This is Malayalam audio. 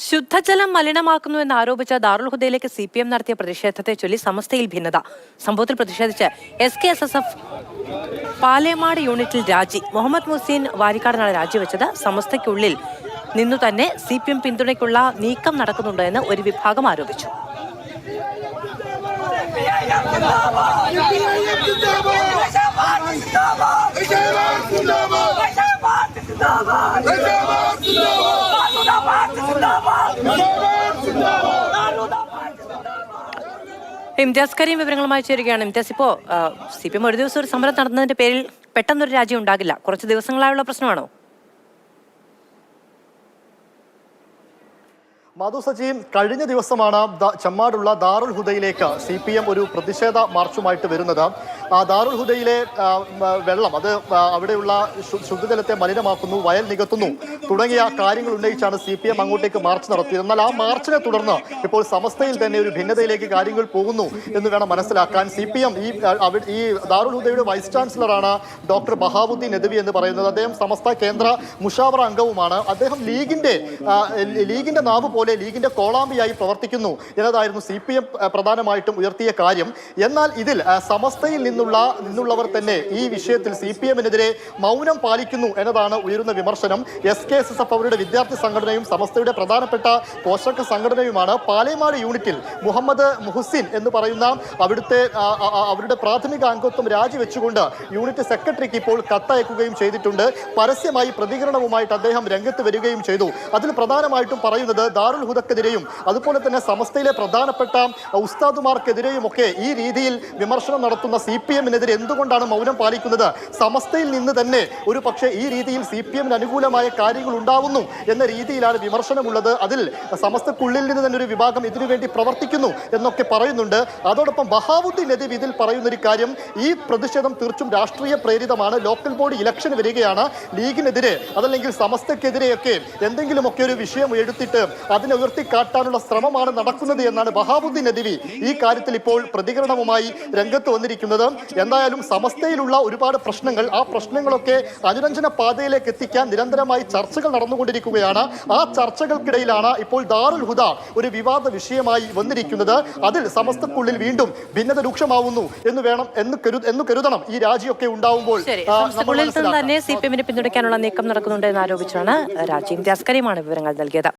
ശുദ്ധജലം മലിനമാക്കുന്നുവെന്ന് ആരോപിച്ച ദാറുൽ ഹുദയിലേക്ക് CPM നടത്തിയ പ്രതിഷേധത്തെ ചൊല്ലി സമസ്തയിൽ ഭിന്നത. സംഭവത്തിൽ പ്രതിഷേധിച്ച് SKSSF പാലേമാട് യൂണിറ്റിൽ രാജി. മുഹമ്മദ് മുഹ്സിൻ വാരിക്കാടനാണ് രാജിവെച്ചത്. സമസ്തയ്ക്കുള്ളിൽ നിന്നു തന്നെ CPM പിന്തുണയ്ക്കുള്ള നീക്കം നടക്കുന്നുണ്ട് എന്ന് ഒരു വിഭാഗം ആരോപിച്ചു. ഇംതിയാസ് കരീം വിവരങ്ങളുമായി ചേരുകയാണ്. ഇംതിയാസ്, ഇപ്പോൾ CPM ഒരു ദിവസം ഒരു സമരം നടന്നതിന്റെ പേരിൽ പെട്ടെന്നൊരു രാജ്യം ഉണ്ടാകില്ല. കുറച്ച് ദിവസങ്ങളായുള്ള പ്രശ്നമാണോ? മാധു സജി, കഴിഞ്ഞ ദിവസമാണ് ചെമ്മാടുള്ള ദാറുൽ ഹുദയിലേക്ക് CPM ഒരു പ്രതിഷേധ മാർച്ചുമായിട്ട് വരുന്നത്. ദാറുൽ ഹുദയിലെ വെള്ളം അത് അവിടെയുള്ള ശുദ്ധജലത്തെ മലിനമാക്കുന്നു, വയൽ നികത്തുന്നു തുടങ്ങിയ കാര്യങ്ങൾ ഉന്നയിച്ചാണ് CPM അങ്ങോട്ടേക്ക് മാർച്ച് നടത്തിയത്. എന്നാൽ ആ മാർച്ചിനെ തുടർന്ന് ഇപ്പോൾ സമസ്തയിൽ തന്നെ ഒരു ഭിന്നതയിലേക്ക് കാര്യങ്ങൾ പോകുന്നു എന്ന് വേണം മനസ്സിലാക്കാൻ. CPM ഈ ദാറുൽ ഹുദയുടെ വൈസ് ചാൻസലറാണ് ഡോക്ടർ ബഹാവുദ്ദീൻ നദ്വി എന്ന് പറയുന്നത്. അദ്ദേഹം സമസ്ത കേന്ദ്ര മുഷാവറ അംഗവുമാണ്. അദ്ദേഹം ലീഗിന്റെ നാവ് പോലെ ലീഗിന്റെ കോളാമ്പിയായി പ്രവർത്തിക്കുന്നു എന്നതായിരുന്നു CPM പ്രധാനമായിട്ടും ഉയർത്തിയ കാര്യം. എന്നാൽ ഇതിൽ സമസ്തയിൽ നിന്നുള്ളവർ തന്നെ ഈ വിഷയത്തിൽ CPMനെതിരെ മൗനം പാലിക്കുന്നു എന്നതാണ് ഉയരുന്ന വിമർശനം. SKSSF അവരുടെ വിദ്യാർത്ഥി സംഘടനയും സമസ്തയുടെ പ്രധാനപ്പെട്ട പോഷക സംഘടനയുമാണ് പാലേമാട് യൂണിറ്റിൽ മുഹമ്മദ് മുഹ്സിൻ എന്ന് പറയുന്ന അവരുടെ പ്രാഥമിക അംഗത്വം രാജിവെച്ചുകൊണ്ട് യൂണിറ്റ് സെക്രട്ടറിക്ക് ഇപ്പോൾ കത്തയക്കുകയും ചെയ്തിട്ടുണ്ട്. പരസ്യമായി പ്രതികരണവുമായിട്ട് അദ്ദേഹം രംഗത്ത് വരികയും ചെയ്തു. അതിൽ പ്രധാനമായിട്ടും പറയുന്നത് ദാറുൽ ഹുദക്കെതിരെയും അതുപോലെ തന്നെ സമസ്തയിലെ പ്രധാനപ്പെട്ട ഉസ്താദുമാർക്കെതിരെയും ഒക്കെ ഈ രീതിയിൽ വിമർശനം നടത്തുന്ന CPMനെതിരെ എന്തുകൊണ്ടാണ് മൗനം പാലിക്കുന്നത്? സമസ്തയിൽ നിന്ന് തന്നെ ഒരു പക്ഷേ ഈ രീതിയിൽ CPMന് അനുകൂലമായ കാര്യങ്ങൾ ഉണ്ടാവുന്നു എന്ന രീതിയിലാണ് വിമർശനമുള്ളത്. അതിൽ സമസ്തക്കുള്ളിൽ നിന്ന് തന്നെ ഒരു വിഭാഗം ഇതിനുവേണ്ടി പ്രവർത്തിക്കുന്നു എന്നൊക്കെ പറയുന്നുണ്ട്. അതോടൊപ്പം ബഹാവുദ്ദീൻ നദ്വി ഇതിൽ പറയുന്ന ഒരു കാര്യം, ഈ പ്രതിഷേധം തീർച്ചും രാഷ്ട്രീയ പ്രേരിതമാണ്. ലോക്കൽ ബോഡി ഇലക്ഷൻ വരികയാണ്. ലീഗിനെതിരെ അതല്ലെങ്കിൽ സമസ്തക്കെതിരെയൊക്കെ എന്തെങ്കിലുമൊക്കെ ഒരു വിഷയം എടുത്തിട്ട് അതിനെ ഉയർത്തിക്കാട്ടാനുള്ള ശ്രമമാണ് നടക്കുന്നത് എന്നാണ് ബഹാവുദ്ദീൻ നദ്വി ഈ കാര്യത്തിൽ ഇപ്പോൾ പ്രതികരണവുമായി രംഗത്ത് വന്നിരിക്കുന്നത്. എന്തായാലും സമസ്തയിലുള്ള ഒരുപാട് പ്രശ്നങ്ങൾ, ആ പ്രശ്നങ്ങളൊക്കെ അനുരഞ്ജന പാതയിലേക്ക് എത്തിക്കാൻ നിരന്തരമായി ചർച്ചകൾ നടന്നുകൊണ്ടിരിക്കുകയാണ്. ആ ചർച്ചകൾക്കിടയിലാണ് ഇപ്പോൾ ദാറുൽ ഹുദ ഒരു വിവാദ വിഷയമായി വന്നിരിക്കുന്നത്. അതിൽ സമസ്തക്കുള്ളിൽ വീണ്ടും ഭിന്നത രൂക്ഷമാവുന്നു എന്ന് കരുതണം ഈ രാജിയൊക്കെ ഉണ്ടാവുമ്പോൾ. തന്നെ CPMനെ പിന്തുണയ്ക്കാനുള്ള നീക്കം നടക്കുന്നുണ്ട് എന്ന് ആരോപിച്ചാണ് രാജി. ഇംതിയാസ് കരീമാണ് വിവരങ്ങൾ നൽകിയത്.